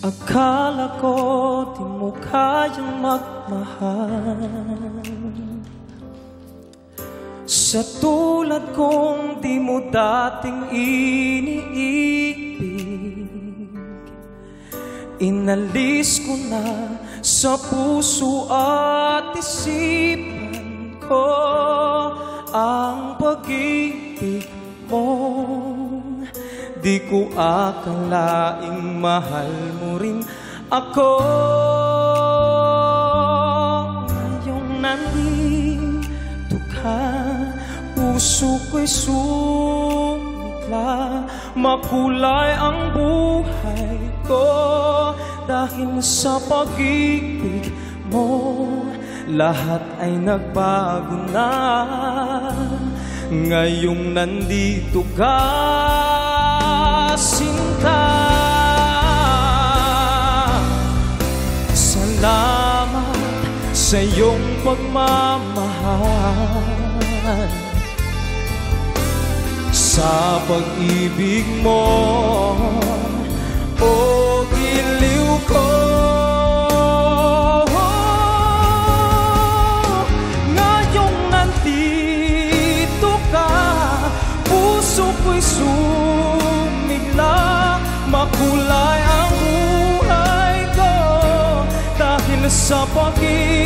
Akala ko di mo kayang magmahal, sa tulad kong di mo dating iniibig. Inalis ko na sa puso at isipan ko ang pag-ibig mo. Di ko akalaing mahal mo rin ako. Ngayong nandito ka, puso ko'y sumigla. Makulay ang buhay ko dahil sa pag-ibig mo. Lahat ay nagbago na ngayong nandito ka, sinta. Salamat sa iyong pagmamahal, sa pag-ibig mo, o giliw ko. Ngayong nandito ka, puso ko'y sumigla. Makulay ang buhay ko dahil sa pag-ibig